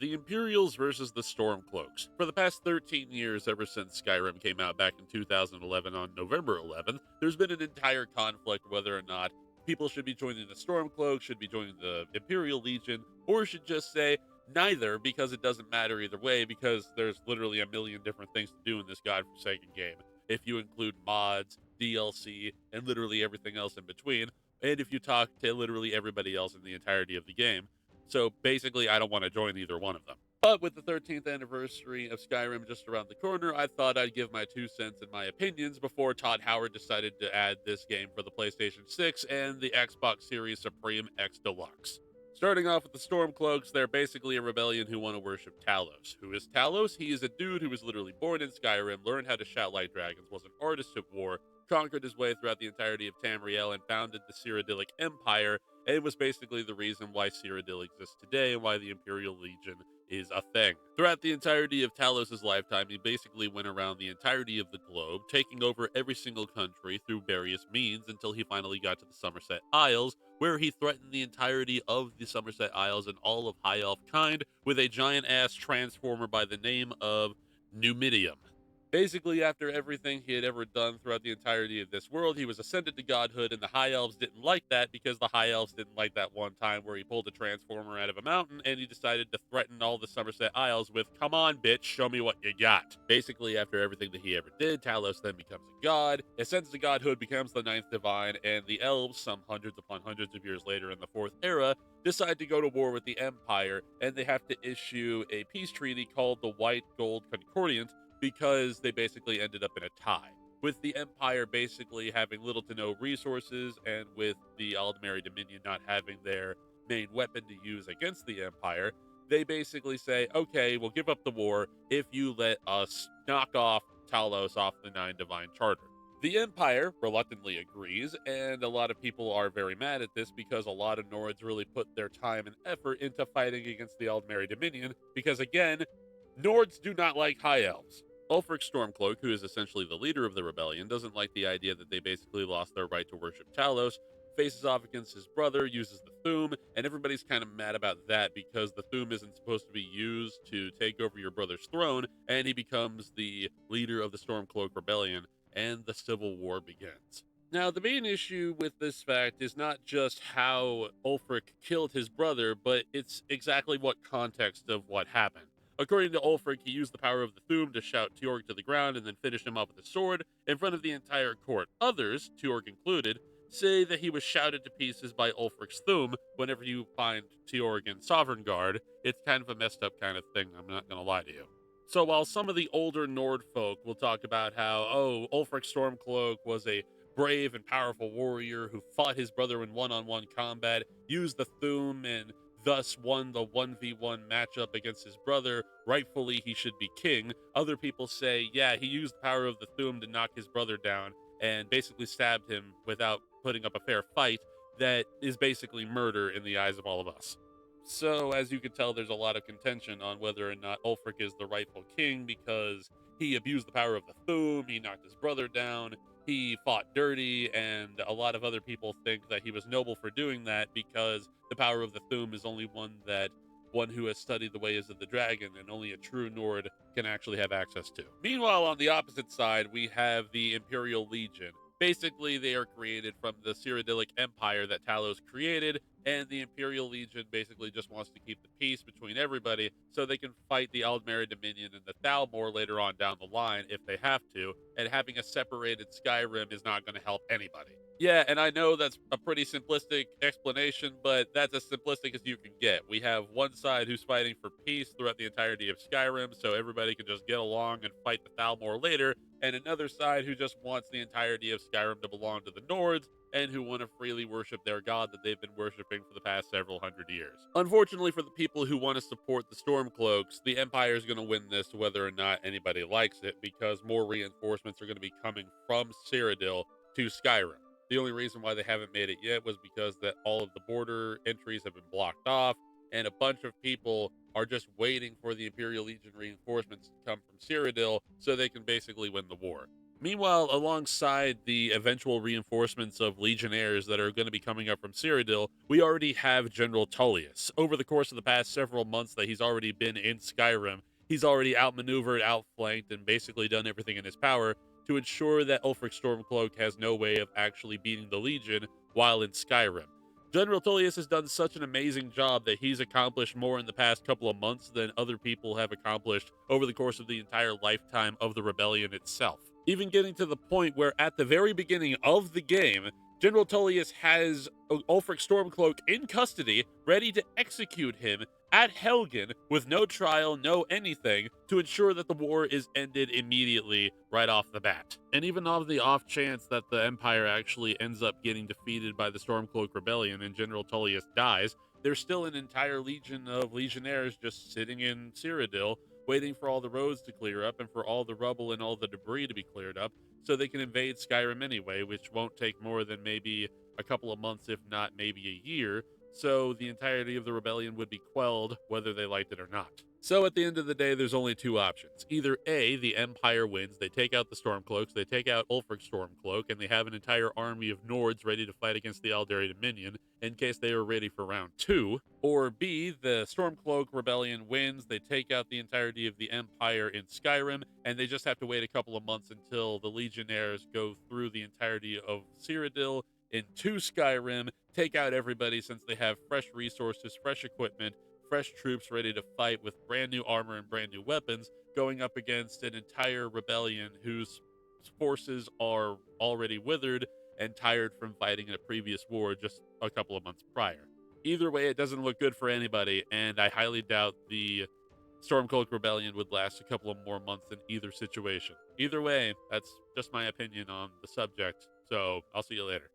The Imperials versus the Stormcloaks. For the past 13 years, ever since Skyrim came out back in 2011 on November 11th, there's been an entire conflict whether or not people should be joining the Stormcloaks, should be joining the Imperial Legion, or should just say neither because it doesn't matter either way because there's literally a million different things to do in this godforsaken game. If you include mods, DLC, and literally everything else in between, and if you talk to literally everybody else in the entirety of the game. So basically, I don't want to join either one of them. But with the 13th anniversary of Skyrim just around the corner, I thought I'd give my 2 cents and my opinions before Todd Howard decided to add this game for the PlayStation 6 and the Xbox Series Supreme X Deluxe. Starting off with the Stormcloaks, they're basically a rebellion who want to worship Talos. Who is Talos? He is a dude who was literally born in Skyrim, learned how to shout like dragons, was an artist of war, conquered his way throughout the entirety of Tamriel, and founded the Cyrodiilic Empire, and it was basically the reason why Cyrodiil exists today and why the Imperial Legion is a thing. Throughout the entirety of Talos' lifetime, he basically went around the entirety of the globe, taking over every single country through various means until he finally got to the Somerset Isles, where he threatened the entirety of the Somerset Isles and all of High Elf kind with a giant-ass transformer by the name of Numidium. Basically, after everything he had ever done throughout the entirety of this world, he was ascended to godhood, and the High Elves didn't like that because the High Elves didn't like that one time where he pulled a transformer out of a mountain and he decided to threaten all the Somerset Isles with, "Come on, bitch, show me what you got." Basically, after everything that he ever did, Talos then becomes a god, ascends to godhood, becomes the ninth divine, and the elves, some hundreds upon hundreds of years later in the Fourth Era, decide to go to war with the Empire, and they have to issue a peace treaty called the White Gold Concordiant because they basically ended up in a tie. With the Empire basically having little to no resources, and with the Aldmeri Dominion not having their main weapon to use against the Empire, they basically say, okay, we'll give up the war if you let us knock off Talos off the Nine Divine Charter. The Empire reluctantly agrees, and a lot of people are very mad at this because a lot of Nords really put their time and effort into fighting against the Aldmeri Dominion because, again, Nords do not like High Elves. Ulfric Stormcloak, who is essentially the leader of the rebellion, doesn't like the idea that they basically lost their right to worship Talos, faces off against his brother, uses the Thu'um, and everybody's kind of mad about that because the Thu'um isn't supposed to be used to take over your brother's throne, and he becomes the leader of the Stormcloak rebellion, and the Civil War begins. Now, the main issue with this fact is not just how Ulfric killed his brother, but it's exactly what context of what happened. According to Ulfric, he used the power of the Thu'um to shout Teorg to the ground and then finish him off with a sword in front of the entire court. Others, Teorg included, say that he was shouted to pieces by Ulfric's Thu'um. Whenever you find Teorg in Sovereign Guard, it's kind of a messed up kind of thing, I'm not going to lie to you. So while some of the older Nord folk will talk about how, oh, Ulfric Stormcloak was a brave and powerful warrior who fought his brother in one-on-one combat, used the Thu'um, and thus won the 1v1 matchup against his brother. Rightfully, he should be king. Other people say, yeah, he used the power of the Thu'um to knock his brother down and basically stabbed him without putting up a fair fight. That is basically murder in the eyes of all of us. So, as you can tell, there's a lot of contention on whether or not Ulfric is the rightful king because he abused the power of the Thu'um, he knocked his brother down, he fought dirty, and a lot of other people think that he was noble for doing that because the power of the Thu'um is only one who has studied the ways of the dragon, and only a true Nord can actually have access to. Meanwhile, on the opposite side, we have the Imperial Legion. Basically, they are created from the Cyrodiilic Empire that Talos created, and the Imperial Legion basically just wants to keep the peace between everybody so they can fight the Aldmeri Dominion and the Thalmor later on down the line if they have to, and having a separated Skyrim is not going to help anybody. Yeah, and I know that's a pretty simplistic explanation, but that's as simplistic as you can get. We have one side who's fighting for peace throughout the entirety of Skyrim so everybody can just get along and fight the Thalmor later, and another side who just wants the entirety of Skyrim to belong to the Nords and who want to freely worship their god that they've been worshiping for the past several hundred years. Unfortunately for the people who want to support the Stormcloaks, the Empire is going to win this whether or not anybody likes it because more reinforcements are going to be coming from Cyrodiil to Skyrim. The only reason why they haven't made it yet was because that all of the border entries have been blocked off, and a bunch of people are just waiting for the Imperial Legion reinforcements to come from Cyrodiil so they can basically win the war. Meanwhile, alongside the eventual reinforcements of legionnaires that are going to be coming up from Cyrodiil, we already have General Tullius. Over the course of the past several months that he's already been in Skyrim, he's already outmaneuvered, outflanked, and basically done everything in his power to ensure that Ulfric Stormcloak has no way of actually beating the Legion while in Skyrim. General Tullius has done such an amazing job that he's accomplished more in the past couple of months than other people have accomplished over the course of the entire lifetime of the rebellion itself. Even getting to the point where at the very beginning of the game, General Tullius has Ulfric Stormcloak in custody, ready to execute him at Helgen with no trial, no anything, to ensure that the war is ended immediately right off the bat. And even on the off chance that the Empire actually ends up getting defeated by the Stormcloak Rebellion and General Tullius dies, there's still an entire legion of legionnaires just sitting in Cyrodiil, waiting for all the roads to clear up and for all the rubble and all the debris to be cleared up so they can invade Skyrim anyway, which won't take more than maybe a couple of months, if not maybe a year. So the entirety of the rebellion would be quelled, whether they liked it or not. So at the end of the day, there's only two options. Either A, the Empire wins, they take out the Stormcloaks, they take out Ulfric Stormcloak, and they have an entire army of Nords ready to fight against the Aldari Dominion in case they are ready for round two. Or B, the Stormcloak Rebellion wins, they take out the entirety of the Empire in Skyrim, and they just have to wait a couple of months until the Legionnaires go through the entirety of Cyrodiil into Skyrim, take out everybody since they have fresh resources, fresh equipment, fresh troops ready to fight with brand new armor and brand new weapons, going up against an entire rebellion whose forces are already withered and tired from fighting in a previous war just a couple of months prior. Either way, it doesn't look good for anybody, and I highly doubt the Stormcloak Rebellion would last a couple of more months in either situation. Either way, that's just my opinion on the subject, so I'll see you later.